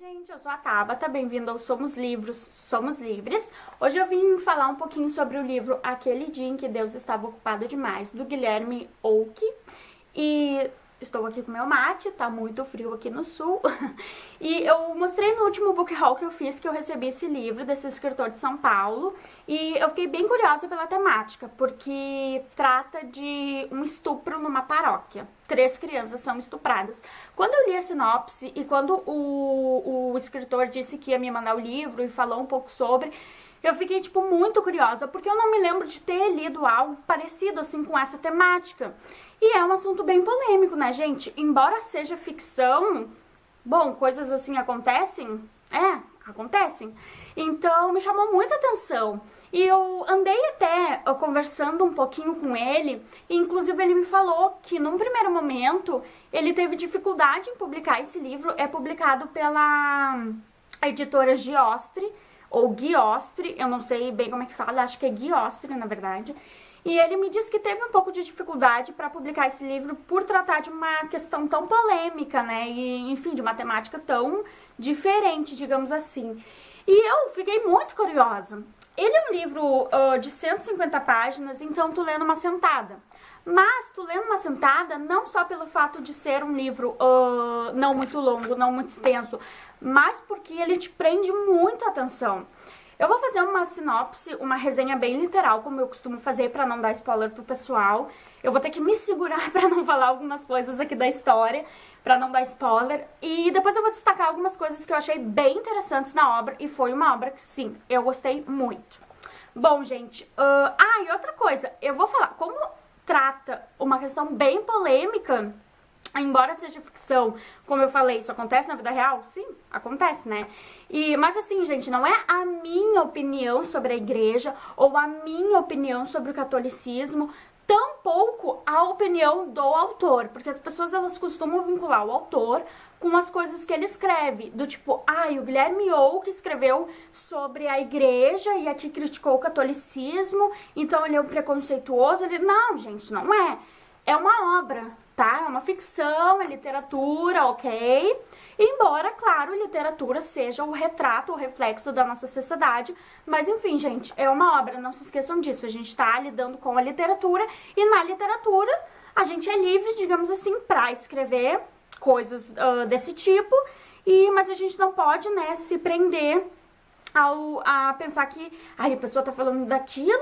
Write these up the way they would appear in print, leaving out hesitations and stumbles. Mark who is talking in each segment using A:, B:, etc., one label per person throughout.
A: Gente, eu sou a Tabata, bem-vindo ao Somos Livros, Somos Livres. Hoje eu vim falar um pouquinho sobre o livro Aquele Dia em que Deus Estava Ocupado Demais, do Guilherme Oak. E estou aqui com meu mate, tá muito frio aqui no sul. E eu mostrei no último book haul que eu fiz que eu recebi esse livro desse escritor de São Paulo. E eu fiquei bem curiosa pela temática, porque trata de um estupro numa paróquia. 3 crianças são estupradas. Quando eu li a sinopse e quando o escritor disse que ia me mandar o livro e falou um pouco sobre, eu fiquei, muito curiosa, porque eu não me lembro de ter lido algo parecido, assim, com essa temática. E é um assunto bem polêmico, né, gente? Embora seja ficção, bom, coisas assim acontecem? Acontecem. Então, me chamou muita atenção. E eu andei até conversando um pouquinho com ele, e inclusive ele me falou que num primeiro momento ele teve dificuldade em publicar esse livro. É publicado pela editora Giostre, ou Guiostre, eu não sei bem como é que fala, acho que é Guiostre, na verdade. E ele me disse que teve um pouco de dificuldade para publicar esse livro por tratar de uma questão tão polêmica, né? E, enfim, de uma temática tão diferente, digamos assim. E eu fiquei muito curiosa. Ele é um livro de 150 páginas, então tu lê numa sentada. Mas tu lê numa sentada não só pelo fato de ser um livro não muito longo, não muito extenso, mas porque ele te prende muito a atenção. Eu vou fazer uma sinopse, uma resenha bem literal, como eu costumo fazer para não dar spoiler pro pessoal. Eu vou ter que me segurar para não falar algumas coisas aqui da história, para não dar spoiler. E depois eu vou destacar algumas coisas que eu achei bem interessantes na obra, e foi uma obra que, sim, eu gostei muito. Bom, gente, e outra coisa, eu vou falar, como trata uma questão bem polêmica, embora seja ficção, como eu falei, isso acontece na vida real? Sim, acontece, né? Mas assim, gente, não é a minha opinião sobre a igreja ou a minha opinião sobre o catolicismo, tampouco a opinião do autor, porque as pessoas elas costumam vincular o autor com as coisas que ele escreve, do tipo, o Guilherme Oak escreveu sobre a igreja e aqui criticou o catolicismo, então ele é um preconceituoso. Não, gente, não é. É uma obra, tá? É uma ficção, é literatura, ok? Embora, claro, literatura seja o retrato, o reflexo da nossa sociedade, mas enfim, gente, é uma obra, não se esqueçam disso. A gente tá lidando com a literatura e na literatura a gente é livre, digamos assim, pra escrever coisas desse tipo, mas a gente não pode, né, se prender a pensar que a pessoa tá falando daquilo,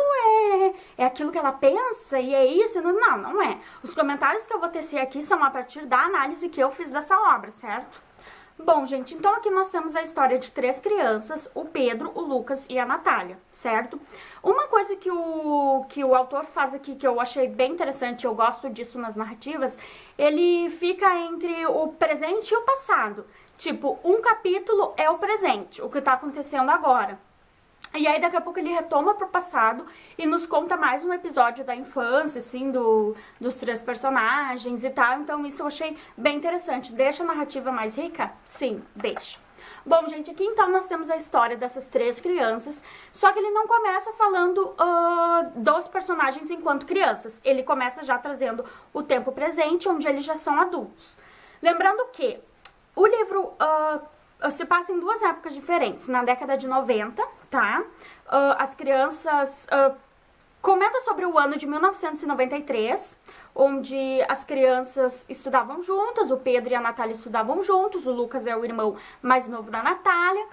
A: é aquilo que ela pensa e é isso. Não é. Os comentários que eu vou tecer aqui são a partir da análise que eu fiz dessa obra, certo? Bom, gente, então aqui nós temos a história de 3 crianças, o Pedro, o Lucas e a Natália, certo? Uma coisa que o autor faz aqui que eu achei bem interessante, eu gosto disso nas narrativas, ele fica entre o presente e o passado. Tipo, um capítulo é o presente, o que tá acontecendo agora. E aí daqui a pouco ele retoma pro passado e nos conta mais um episódio da infância, assim, dos 3 personagens e tal. Então isso eu achei bem interessante. Deixa a narrativa mais rica? Sim, deixa. Bom, gente, aqui então nós temos a história dessas 3 crianças, só que ele não começa falando dos personagens enquanto crianças. Ele começa já trazendo o tempo presente, onde eles já são adultos. Lembrando que o livro se passa em 2 épocas diferentes, na década de 90, tá? As crianças... comenta sobre o ano de 1993, onde as crianças estudavam juntas, o Pedro e a Natália estudavam juntos, o Lucas é o irmão mais novo da Natália,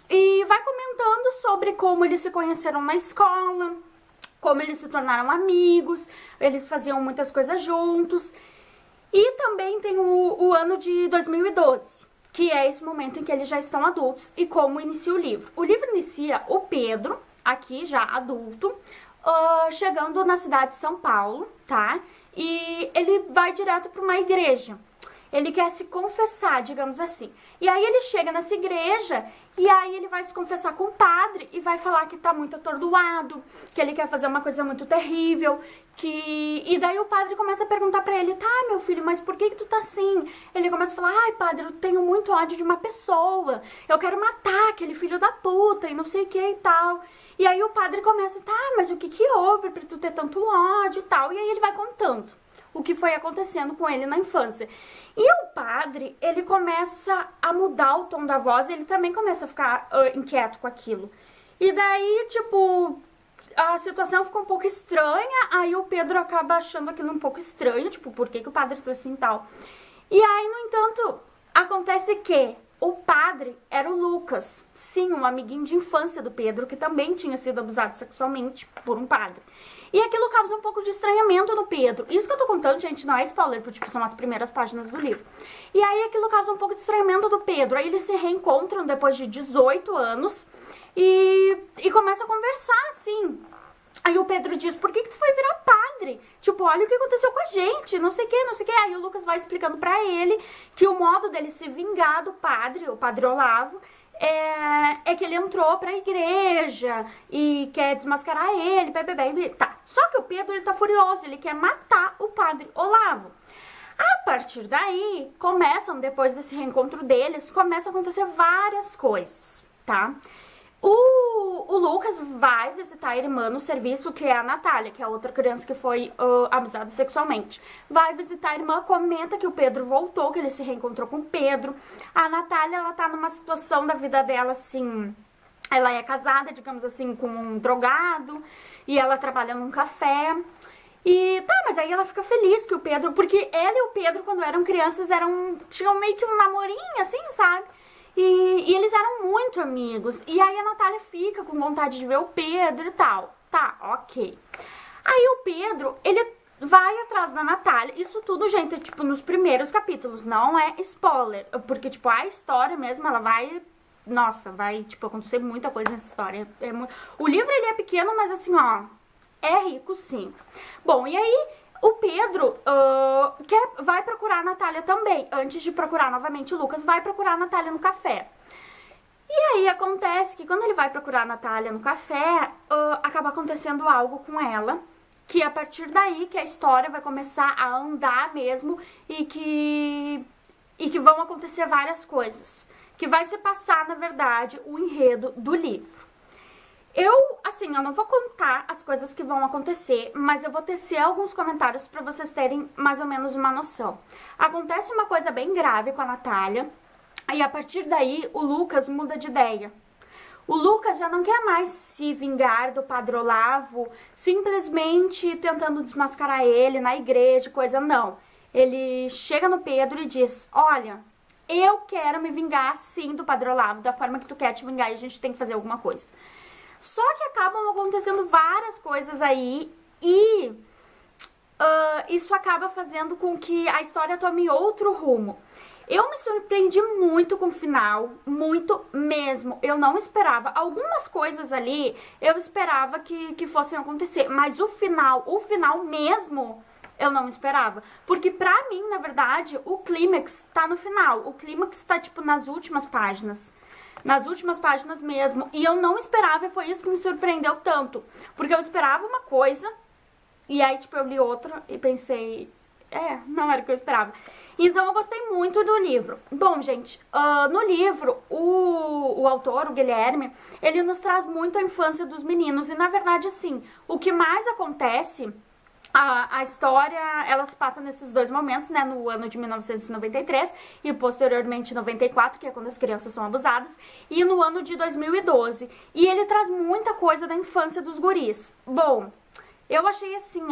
A: e vai comentando sobre como eles se conheceram na escola, como eles se tornaram amigos, eles faziam muitas coisas juntos. E também tem o ano de 2012, que é esse momento em que eles já estão adultos e como inicia o livro. O livro inicia o Pedro, aqui já adulto, chegando na cidade de São Paulo, tá? E ele vai direto para uma igreja. Ele quer se confessar, digamos assim. E aí ele chega nessa igreja e aí ele vai se confessar com o padre e vai falar que tá muito atordoado, que ele quer fazer uma coisa muito terrível, e daí o padre começa a perguntar pra ele, tá, meu filho, mas por que tu tá assim? Ele começa a falar, padre, eu tenho muito ódio de uma pessoa, eu quero matar aquele filho da puta e não sei o que e tal. E aí o padre começa, tá, mas o que que houve pra tu ter tanto ódio e tal? E aí ele vai contando o que foi acontecendo com ele na infância. E o padre, ele começa a mudar o tom da voz, e ele também começa a ficar inquieto com aquilo. E daí, tipo, a situação ficou um pouco estranha, aí o Pedro acaba achando aquilo um pouco estranho, tipo, por que o padre foi assim e tal. E aí, no entanto, acontece que o padre era o Lucas, sim, um amiguinho de infância do Pedro, que também tinha sido abusado sexualmente por um padre. E aquilo causa um pouco de estranhamento no Pedro. Isso que eu tô contando, gente, não é spoiler, porque tipo, são as primeiras páginas do livro. E aí aquilo causa um pouco de estranhamento do Pedro. Aí eles se reencontram depois de 18 anos e começam a conversar, assim. Aí o Pedro diz, por que tu foi virar padre? Tipo, olha o que aconteceu com a gente, não sei o que, não sei o que. Aí o Lucas vai explicando pra ele que o modo dele se vingar do padre, o padre Olavo, é que ele entrou pra igreja e quer desmascarar ele, tá. Só que o Pedro, ele tá furioso, ele quer matar o padre Olavo. A partir daí, depois desse reencontro deles, começam a acontecer várias coisas, tá? O Lucas vai visitar a irmã no serviço, que é a Natália, que é a outra criança que foi abusada sexualmente. Vai visitar a irmã, comenta que o Pedro voltou, que ele se reencontrou com o Pedro. A Natália, ela tá numa situação da vida dela, assim... Ela é casada, digamos assim, com um drogado, e ela trabalha num café. E tá, mas aí ela fica feliz que o Pedro... Porque ela e o Pedro, quando eram crianças, tinham meio que um namorinho, assim, sabe? E eles eram muito amigos. E aí a Natália fica com vontade de ver o Pedro e tal. Tá, ok. Aí o Pedro, ele vai atrás da Natália. Isso tudo, gente, é tipo nos primeiros capítulos. Não é spoiler. Porque, tipo, a história mesmo, ela vai... Nossa, vai, tipo, acontecer muita coisa nessa história. O livro, ele é pequeno, mas assim, ó... É rico, sim. Bom, e aí... O Pedro vai procurar a Natália também. Antes de procurar novamente o Lucas, vai procurar a Natália no café. E aí acontece que quando ele vai procurar a Natália no café, acaba acontecendo algo com ela. Que a partir daí que a história vai começar a andar mesmo e que vão acontecer várias coisas. Que vai se passar, na verdade, o enredo do livro. Eu não vou contar as coisas que vão acontecer, mas eu vou tecer alguns comentários pra vocês terem mais ou menos uma noção. Acontece uma coisa bem grave com a Natália, e a partir daí o Lucas muda de ideia. O Lucas já não quer mais se vingar do Padre Olavo, simplesmente tentando desmascarar ele na igreja, coisa não. Ele chega no Pedro e diz, olha, eu quero me vingar sim do Padre Olavo, da forma que tu quer te vingar e a gente tem que fazer alguma coisa. Só que acabam acontecendo várias coisas aí e isso acaba fazendo com que a história tome outro rumo. Eu me surpreendi muito com o final, muito mesmo. Eu não esperava. Algumas coisas ali eu esperava que fossem acontecer, mas o final mesmo, eu não esperava. Porque pra mim, na verdade, o clímax tá no final. O clímax tá, tipo, nas últimas páginas. Nas últimas páginas mesmo. E eu não esperava, e foi isso que me surpreendeu tanto. Porque eu esperava uma coisa, e aí, tipo, eu li outra e pensei... não era o que eu esperava. Então, eu gostei muito do livro. Bom, gente, no livro, o autor, o Guilherme, ele nos traz muito a infância dos meninos. E, na verdade, assim, o que mais acontece... A história, ela se passa nesses dois momentos, né, no ano de 1993 e posteriormente 94, que é quando as crianças são abusadas, e no ano de 2012. E ele traz muita coisa da infância dos guris. Bom, eu achei assim,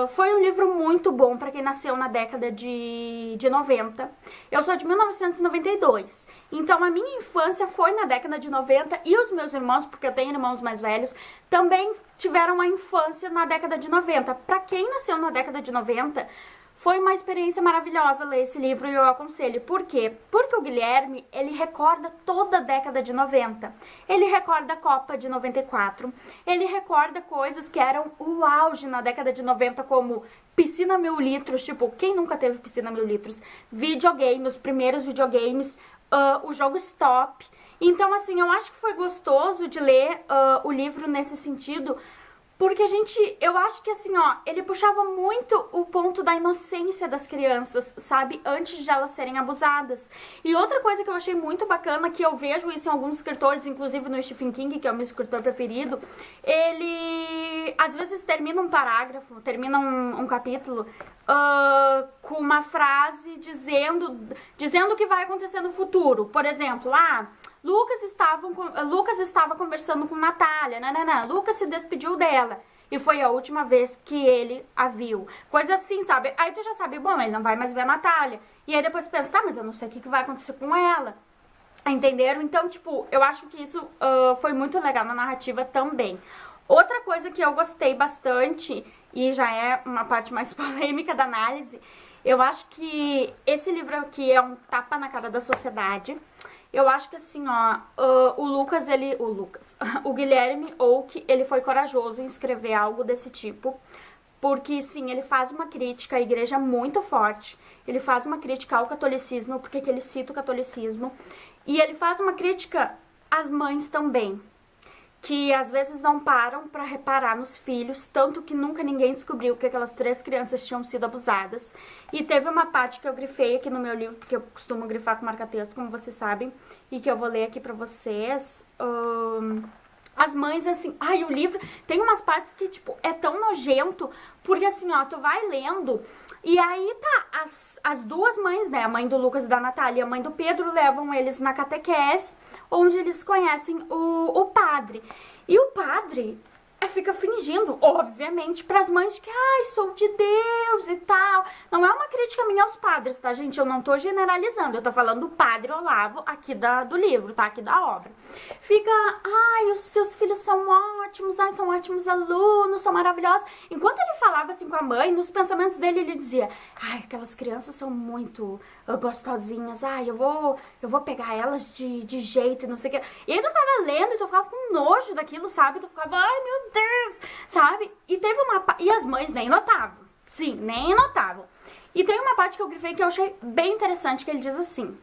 A: foi um livro muito bom pra quem nasceu na década de 90. Eu sou de 1992, então a minha infância foi na década de 90 e os meus irmãos, porque eu tenho irmãos mais velhos, também tiveram uma infância na década de 90. Pra quem nasceu na década de 90, foi uma experiência maravilhosa ler esse livro e eu aconselho. Por quê? Porque o Guilherme, ele recorda toda a década de 90. Ele recorda a Copa de 94. Ele recorda coisas que eram o auge na década de 90, como piscina 1000 litros, tipo, quem nunca teve piscina 1000 litros? Videogame, os primeiros videogames, o jogo Stop. Então, assim, eu acho que foi gostoso de ler o livro nesse sentido, porque eu acho que assim, ele puxava muito o ponto da inocência das crianças, sabe? Antes de elas serem abusadas. E outra coisa que eu achei muito bacana, que eu vejo isso em alguns escritores, inclusive no Stephen King, que é o meu escritor preferido, ele que às vezes termina um parágrafo, termina um capítulo com uma frase dizendo o que vai acontecer no futuro. Por exemplo, Lucas estava conversando com Natália, Lucas se despediu dela e foi a última vez que ele a viu. Coisa assim, sabe? Aí tu já sabe, bom, ele não vai mais ver a Natália. E aí depois tu pensa, tá, mas eu não sei o que vai acontecer com ela. Entenderam? Então, tipo, eu acho que isso foi muito legal na narrativa também. Outra coisa que eu gostei bastante, e já é uma parte mais polêmica da análise, eu acho que esse livro aqui é um tapa na cara da sociedade. Eu acho que assim, o Guilherme Oak, ele foi corajoso em escrever algo desse tipo, porque sim, ele faz uma crítica à igreja muito forte, ele faz uma crítica ao catolicismo, porque ele cita o catolicismo, e ele faz uma crítica às mães também, que às vezes não param para reparar nos filhos, tanto que nunca ninguém descobriu que aquelas 3 crianças tinham sido abusadas. E teve uma parte que eu grifei aqui no meu livro, porque eu costumo grifar com marca-texto, como vocês sabem, e que eu vou ler aqui pra vocês. As mães, assim, o livro tem umas partes que, tipo, é tão nojento, porque assim, tu vai lendo, e aí tá, as duas mães, né, a mãe do Lucas e da Natália e a mãe do Pedro, levam eles na catequese, onde eles conhecem o padre. E o padre fica fingindo, obviamente, pras mães que, sou de Deus e tal. Não é uma crítica minha aos padres, tá, gente? Eu não tô generalizando, eu tô falando do padre Olavo aqui do livro, tá? Aqui da obra. Fica, os seus filhos são ótimos, são ótimos alunos, são maravilhosos. Enquanto ele falava assim com a mãe, nos pensamentos dele ele dizia, aquelas crianças são muito gostosinhas, eu vou pegar elas de jeito e não sei o que. E aí tu ficava lendo e tu ficava com nojo daquilo, sabe? Tu ficava, meu Deus, sabe? E teve e as mães nem notavam. Sim, nem notavam. E tem uma parte que eu grifei que eu achei bem interessante, que ele diz assim: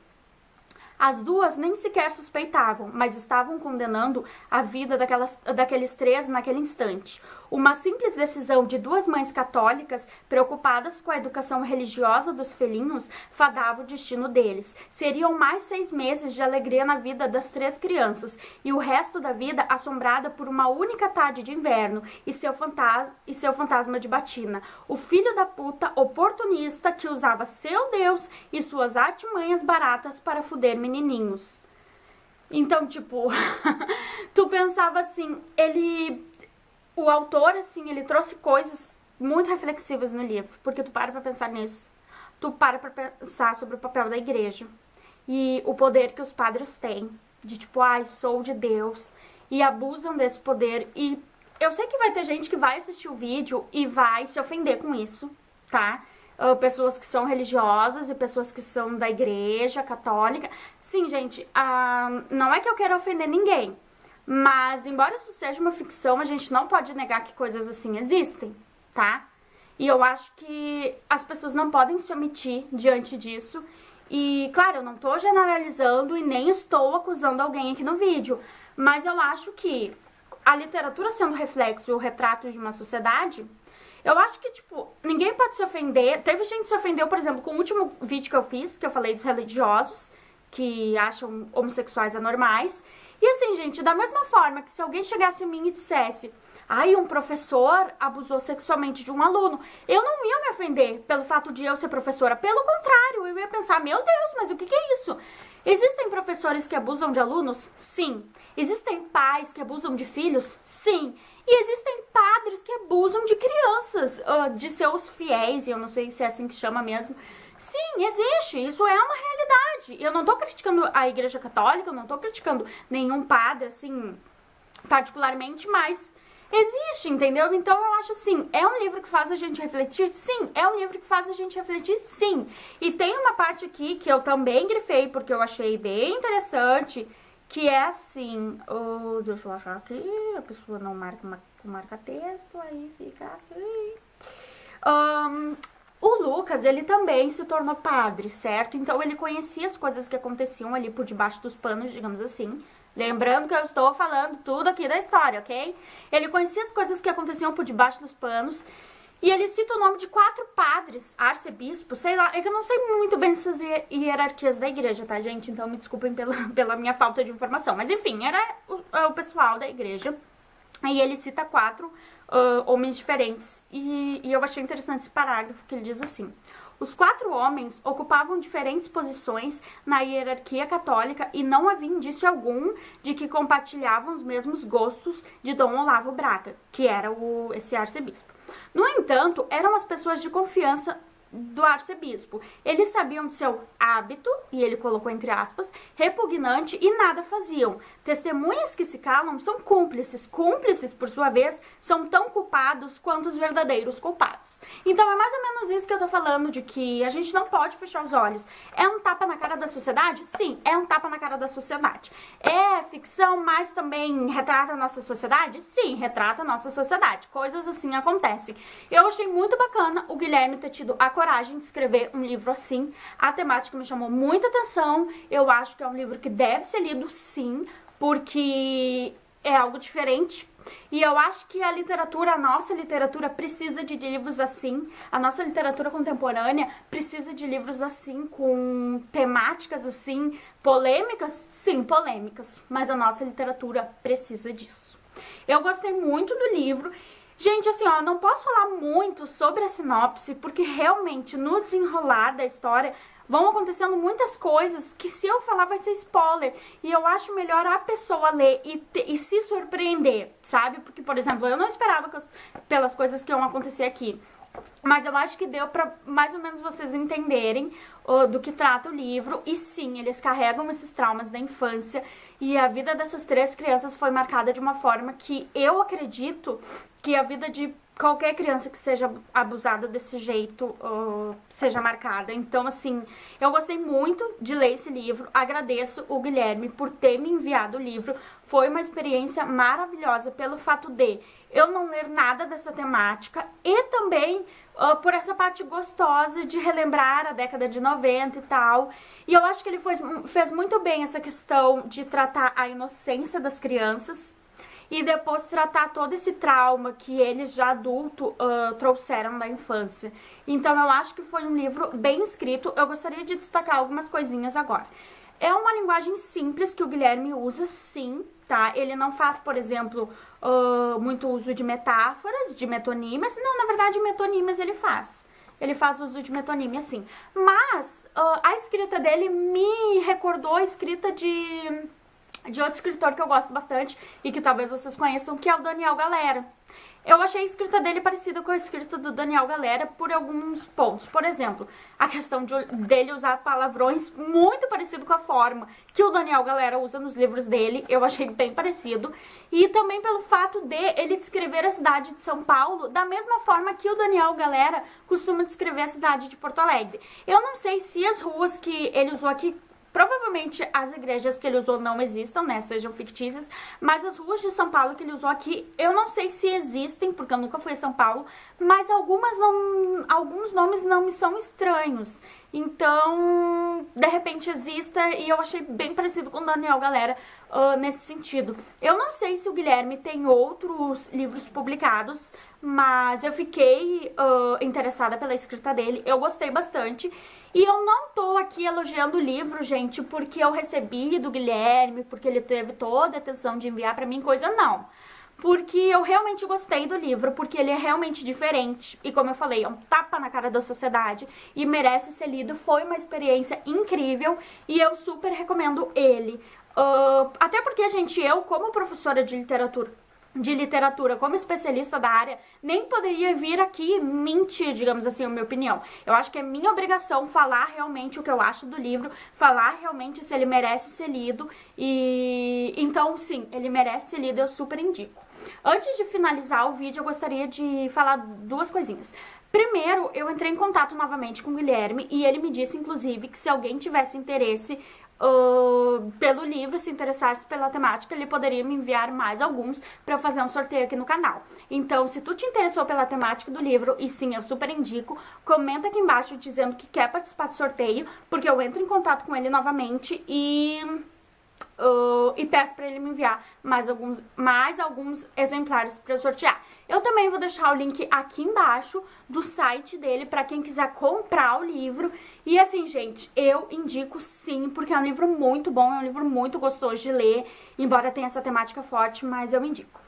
A: as duas nem sequer suspeitavam, mas estavam condenando a vida daqueles 3 naquele instante. Uma simples decisão de 2 mães católicas, preocupadas com a educação religiosa dos filhinhos, fadava o destino deles. Seriam mais 6 meses de alegria na vida das 3 crianças, e o resto da vida assombrada por uma única tarde de inverno e seu fantasma de batina. O filho da puta oportunista que usava seu Deus e suas artimanhas baratas para fuder menininhos. Então, tipo, tu pensava assim, o autor, assim, ele trouxe coisas muito reflexivas no livro, porque tu para pra pensar nisso. Tu para pra pensar sobre o papel da igreja e o poder que os padres têm, de tipo, sou de Deus, e abusam desse poder. E eu sei que vai ter gente que vai assistir o vídeo e vai se ofender com isso, tá? Pessoas que são religiosas e pessoas que são da igreja católica. Sim, gente, não é que eu queira ofender ninguém, mas embora isso seja uma ficção, a gente não pode negar que coisas assim existem, tá? E eu acho que as pessoas não podem se omitir diante disso. E, claro, eu não tô generalizando e nem estou acusando alguém aqui no vídeo, mas eu acho que a literatura sendo reflexo e o retrato de uma sociedade, eu acho que, tipo, ninguém pode se ofender. Teve gente que se ofendeu, por exemplo, com o último vídeo que eu fiz, que eu falei dos religiosos, que acham homossexuais anormais. E assim, gente, da mesma forma que se alguém chegasse em mim e dissesse, um professor abusou sexualmente de um aluno, eu não ia me ofender pelo fato de eu ser professora. Pelo contrário, eu ia pensar, meu Deus, mas o que é isso? Existem professores que abusam de alunos? Sim. Existem pais que abusam de filhos? Sim. E existem padres que abusam de crianças, de seus fiéis, e eu não sei se é assim que chama mesmo. Sim, existe, isso é uma realidade. Eu não tô criticando a igreja católica, eu não tô criticando nenhum padre, assim, particularmente, mas existe, entendeu? Então eu acho assim, é um livro que faz a gente refletir? Sim. É um livro que faz a gente refletir? Sim. E tem uma parte aqui que eu também grifei, porque eu achei bem interessante, que é assim, deixa eu achar aqui, a pessoa não marca texto, aí fica assim. O Lucas, ele também se tornou padre, certo? Então ele conhecia as coisas que aconteciam ali por debaixo dos panos, digamos assim. Lembrando que eu estou falando tudo aqui da história, ok? Ele conhecia as coisas que aconteciam por debaixo dos panos. E ele cita o nome de 4 padres, arcebispos, sei lá. É que eu não sei muito bem essas hierarquias da igreja, tá, gente? Então me desculpem pela minha falta de informação. Mas enfim, era o pessoal da igreja. E ele cita 4 homens diferentes. E eu achei interessante esse parágrafo que ele diz assim: os 4 homens ocupavam diferentes posições na hierarquia católica e não havia indício algum de que compartilhavam os mesmos gostos de Dom Olavo Braga, que era esse arcebispo. No entanto, eram as pessoas de confiança do arcebispo. Eles sabiam de seu hábito, e ele colocou entre aspas, repugnante, e nada faziam. Testemunhas que se calam são cúmplices. Cúmplices, por sua vez, são tão culpados quanto os verdadeiros culpados. Então é mais ou menos isso que eu tô falando, de que a gente não pode fechar os olhos. É um tapa na cara da sociedade? Sim, é um tapa na cara da sociedade. É ficção, mas também retrata a nossa sociedade? Sim, retrata a nossa sociedade. Coisas assim acontecem. Eu achei muito bacana o Guilherme ter tido a coragem de escrever um livro assim. A temática me chamou muita atenção. Eu acho que é um livro que deve ser lido, sim, porque é algo diferente. E eu acho que a nossa literatura precisa de livros assim. A nossa literatura contemporânea precisa de livros assim, com temáticas assim, polêmicas? Sim, polêmicas. Mas a nossa literatura precisa disso. Eu gostei muito do livro. Gente, assim, ó, não posso falar muito sobre a sinopse, porque realmente no desenrolar da história vão acontecendo muitas coisas que, se eu falar, vai ser spoiler. E eu acho melhor a pessoa ler e se surpreender, sabe? Porque, por exemplo, eu não esperava pelas coisas que iam acontecer aqui. Mas eu acho que deu pra mais ou menos vocês entenderem do que trata o livro. E sim, eles carregam esses traumas da infância. E a vida dessas 3 crianças foi marcada de uma forma que eu acredito que a vida de qualquer criança que seja abusada desse jeito seja marcada. Então, assim, eu gostei muito de ler esse livro. Agradeço o Guilherme por ter me enviado o livro. Foi uma experiência maravilhosa pelo fato de eu não ler nada dessa temática e também por essa parte gostosa de relembrar a década de 90 e tal. E eu acho que ele fez muito bem essa questão de tratar a inocência das crianças e depois tratar todo esse trauma que eles já adulto trouxeram da infância. Então eu acho que foi um livro bem escrito. Eu gostaria de destacar algumas coisinhas agora. É uma linguagem simples que o Guilherme usa, sim, tá? Ele não faz, por exemplo, muito uso de metáforas, de metonímias. Não, na verdade, metonímias ele faz. Ele faz uso de metonímia, sim. Mas a escrita dele me recordou a escrita de outro escritor que eu gosto bastante e que talvez vocês conheçam, que é o Daniel Galera. Eu achei a escrita dele parecida com a escrita do Daniel Galera por alguns pontos. Por exemplo, a questão dele usar palavrões muito parecido com a forma que o Daniel Galera usa nos livros dele. Eu achei bem parecido. E também pelo fato de ele descrever a cidade de São Paulo da mesma forma que o Daniel Galera costuma descrever a cidade de Porto Alegre. Eu não sei se as ruas que ele usou aqui, provavelmente as igrejas que ele usou não existam, né, sejam fictícias, mas as ruas de São Paulo que ele usou aqui, eu não sei se existem, porque eu nunca fui a São Paulo, mas alguns nomes não me são estranhos. Então, de repente exista, e eu achei bem parecido com o Daniel Galera nesse sentido. Eu não sei se o Guilherme tem outros livros publicados, mas eu fiquei interessada pela escrita dele, eu gostei bastante. E eu não tô aqui elogiando o livro, gente, porque eu recebi do Guilherme, porque ele teve toda a atenção de enviar pra mim coisa, não. Porque eu realmente gostei do livro, porque ele é realmente diferente. E como eu falei, é um tapa na cara da sociedade e merece ser lido. Foi uma experiência incrível e eu super recomendo ele. Até porque, gente, eu como professora de literatura, como especialista da área, nem poderia vir aqui mentir, digamos assim, a minha opinião. Eu acho que é minha obrigação falar realmente o que eu acho do livro, falar realmente se ele merece ser lido, e então, sim, ele merece ser lido, eu super indico. Antes de finalizar o vídeo, eu gostaria de falar 2 coisinhas. Primeiro, eu entrei em contato novamente com o Guilherme, e ele me disse, inclusive, que se alguém tivesse interesse pelo livro, se interessasse pela temática, ele poderia me enviar mais alguns para eu fazer um sorteio aqui no canal. Então, se tu te interessou pela temática do livro, e sim, eu super indico, comenta aqui embaixo dizendo que quer participar do sorteio, porque eu entro em contato com ele novamente e peço para ele me enviar mais alguns exemplares para eu sortear. Eu também vou deixar o link aqui embaixo do site dele para quem quiser comprar o livro E assim, gente, eu indico sim, porque é um livro muito bom, é um livro muito gostoso de ler, embora tenha essa temática forte, mas eu indico.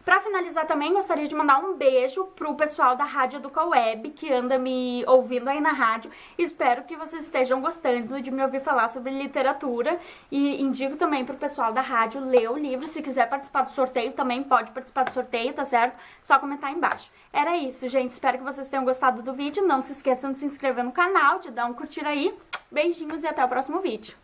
A: Pra finalizar também, gostaria de mandar um beijo pro pessoal da Rádio Educa Web, que anda me ouvindo aí na rádio. Espero que vocês estejam gostando de me ouvir falar sobre literatura. E indico também pro pessoal da rádio ler o livro. Se quiser participar do sorteio, também pode participar do sorteio, tá certo? Só comentar aí embaixo. Era isso, gente. Espero que vocês tenham gostado do vídeo. Não se esqueçam de se inscrever no canal, de dar um curtir aí. Beijinhos e até o próximo vídeo.